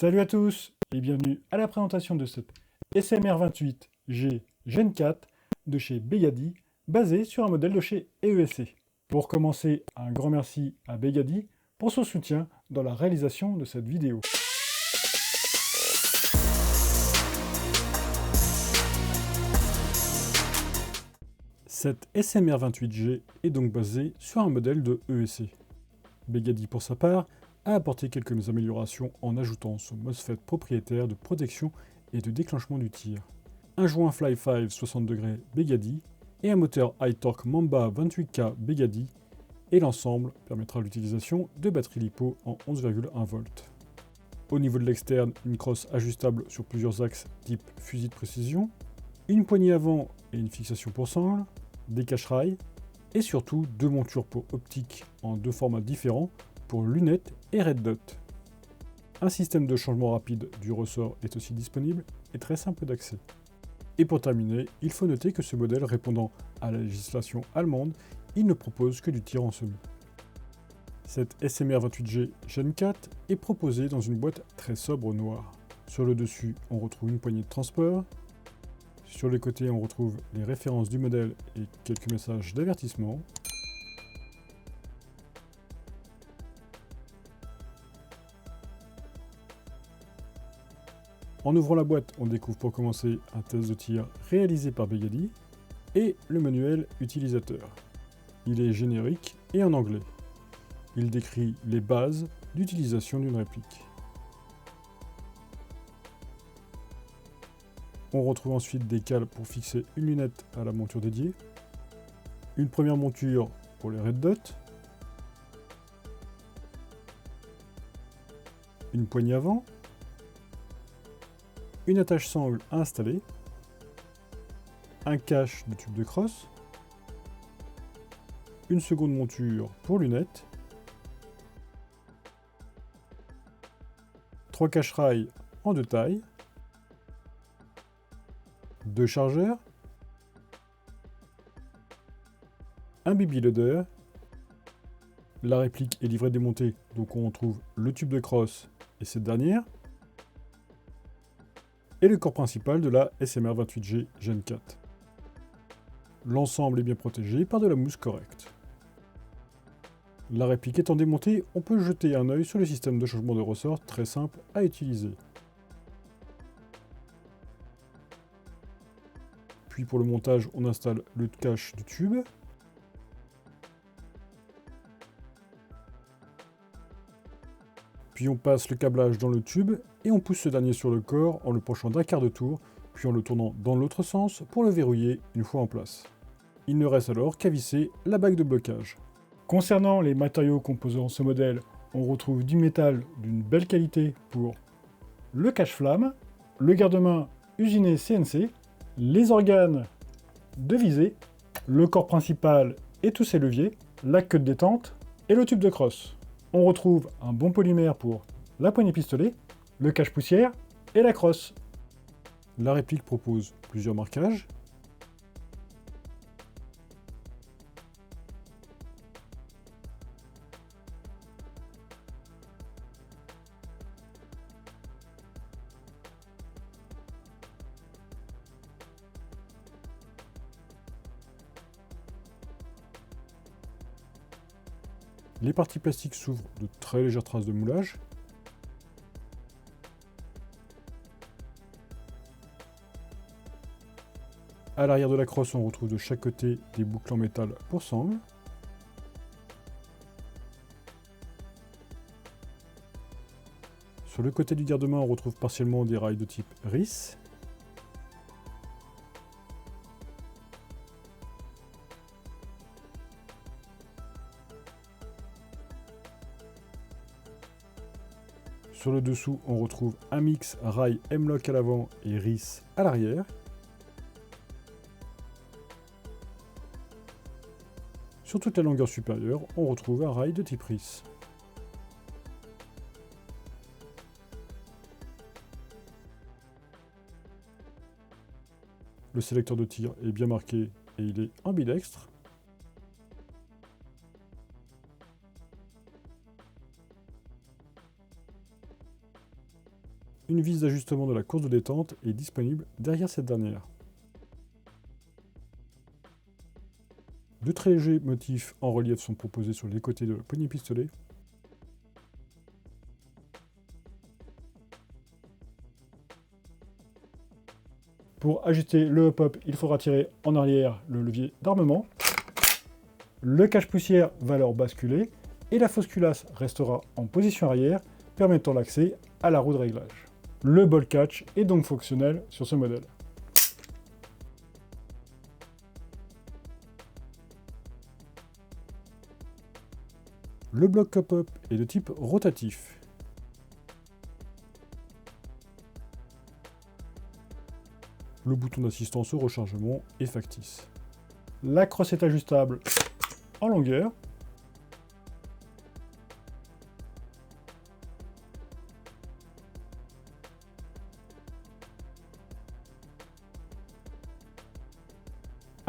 Salut à tous et bienvenue à la présentation de cette SMR28G Gen 4 de chez Begady, basée sur un modèle de chez EESC. Pour commencer, un grand merci à Begady pour son soutien dans la réalisation de cette vidéo. Cette SMR28G est donc basée sur un modèle de EESC. Begady, pour sa part, a apporté quelques améliorations en ajoutant son MOSFET propriétaire de protection et de déclenchement du tir, un joint Fly5 60° Begady et un moteur High Torque Mamba 28K Begady, et l'ensemble permettra l'utilisation de batteries LiPo en 11,1 volts. Au niveau de l'externe, une crosse ajustable sur plusieurs axes type fusil de précision, une poignée avant et une fixation pour sangle, des cache-rails, et surtout deux montures pour optique en deux formats différents pour lunettes et red dot. Un système de changement rapide du ressort est aussi disponible et très simple d'accès. Et pour terminer, il faut noter que ce modèle répondant à la législation allemande, il ne propose que du tir en semi. Cette SMR28G Gen 4 est proposée dans une boîte très sobre noire. Sur le dessus, on retrouve une poignée de transport. Sur les côtés, on retrouve les références du modèle et quelques messages d'avertissement. En ouvrant la boîte, on découvre pour commencer un test de tir réalisé par Begady et le manuel utilisateur. Il est générique et en anglais. Il décrit les bases d'utilisation d'une réplique. On retrouve ensuite des cales pour fixer une lunette à la monture dédiée, une première monture pour les red dots, une poignée avant, une attache sangle à installer, un cache de tube de crosse, une seconde monture pour lunettes, 3 cache-rails en deux tailles, 2 chargeurs, un BB loader, la réplique est livrée démontée, donc on retrouve le tube de crosse et cette dernière, et le corps principal de la SMR28G Gen 4. L'ensemble est bien protégé par de la mousse correcte. La réplique étant démontée, on peut jeter un œil sur le système de changement de ressort très simple à utiliser. Puis pour le montage, on installe le cache du tube. Puis on passe le câblage dans le tube et on pousse ce dernier sur le corps en le penchant d'un quart de tour, puis en le tournant dans l'autre sens pour le verrouiller une fois en place. Il ne reste alors qu'à visser la bague de blocage. Concernant les matériaux composant ce modèle, on retrouve du métal d'une belle qualité pour le cache-flamme, le garde-main usiné CNC, les organes de visée, le corps principal et tous ses leviers, la queue de détente et le tube de crosse. On retrouve un bon polymère pour la poignée pistolet, le cache-poussière et la crosse. La réplique propose plusieurs marquages. Les parties plastiques s'ouvrent de très légères traces de moulage. À l'arrière de la crosse, on retrouve de chaque côté des boucles en métal pour sangle. Sur le côté du garde-main, on retrouve partiellement des rails de type RIS. Sur le dessous, on retrouve un mix rail M-Lock à l'avant et RIS à l'arrière. Sur toute la longueur supérieure, on retrouve un rail de type RIS. Le sélecteur de tir est bien marqué et il est ambidextre. Une vis d'ajustement de la course de détente est disponible derrière cette dernière. De très légers motifs en relief sont proposés sur les côtés de la poignée pistolet. Pour ajuster le hop-up, il faudra tirer en arrière le levier d'armement. Le cache-poussière va alors basculer et la fausse culasse restera en position arrière, permettant l'accès à la roue de réglage. Le ball catch est donc fonctionnel sur ce modèle. Le bloc hop-up est de type rotatif. Le bouton d'assistance au rechargement est factice. La crosse est ajustable en longueur.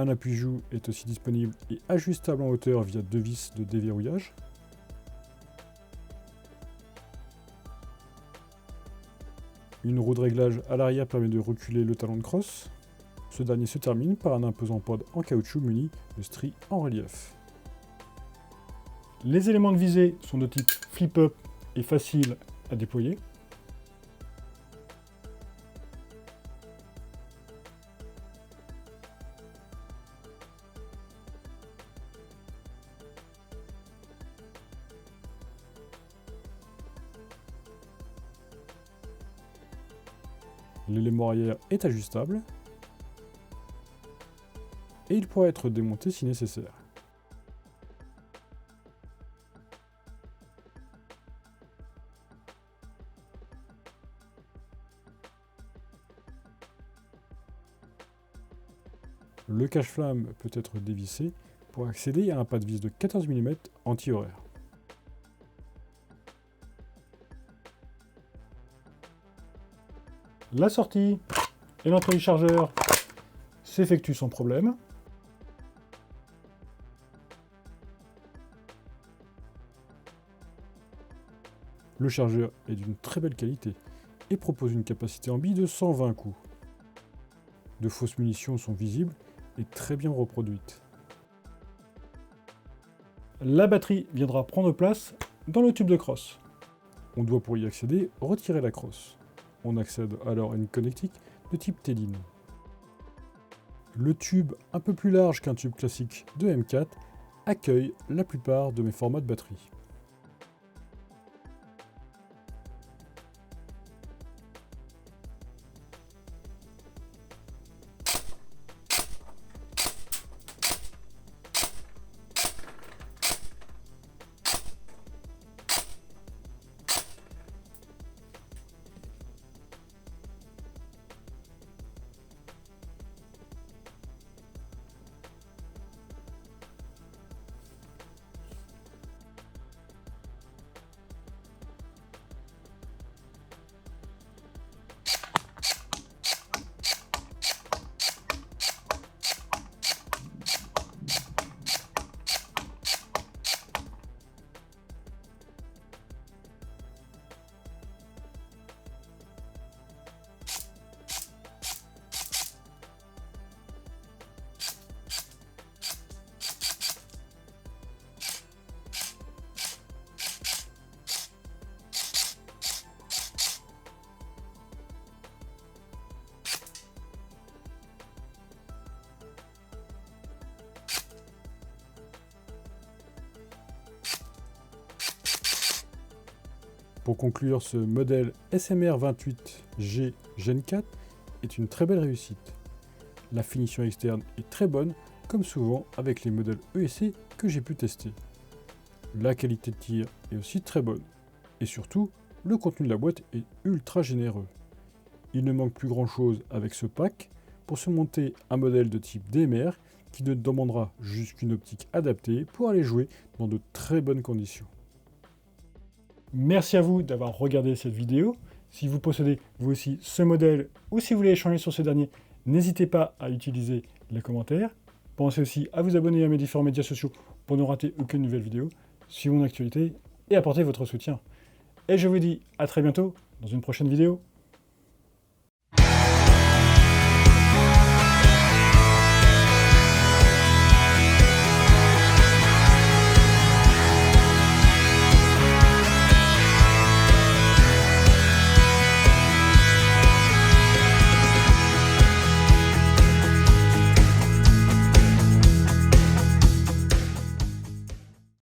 Un appui-joue est aussi disponible et ajustable en hauteur via deux vis de déverrouillage. Une roue de réglage à l'arrière permet de reculer le talon de crosse. Ce dernier se termine par un imposant pod en caoutchouc muni de stries en relief. Les éléments de visée sont de type flip-up et faciles à déployer. L'élément arrière est ajustable et il pourra être démonté si nécessaire. Le cache-flamme peut être dévissé pour accéder à un pas de vis de 14 mm anti-horaire. La sortie et l'entrée du chargeur s'effectuent sans problème. Le chargeur est d'une très belle qualité et propose une capacité en billes de 120 coups. De fausses munitions sont visibles et très bien reproduites. La batterie viendra prendre place dans le tube de crosse. On doit pour y accéder retirer la crosse. On accède alors à une connectique de type Tedin. Le tube, un peu plus large qu'un tube classique de M4, accueille la plupart de mes formats de batterie. Pour conclure, ce modèle SMR28G Gen 4 est une très belle réussite. La finition externe est très bonne, comme souvent avec les modèles ESC que j'ai pu tester. La qualité de tir est aussi très bonne. Et surtout, le contenu de la boîte est ultra généreux. Il ne manque plus grand chose avec ce pack pour se monter un modèle de type DMR qui ne demandera juste qu'une optique adaptée pour aller jouer dans de très bonnes conditions. Merci à vous d'avoir regardé cette vidéo. Si vous possédez vous aussi ce modèle ou si vous voulez échanger sur ce dernier, n'hésitez pas à utiliser les commentaires. Pensez aussi à vous abonner à mes différents médias sociaux pour ne rater aucune nouvelle vidéo. Suivez mon actualité et apportez votre soutien. Et je vous dis à très bientôt dans une prochaine vidéo.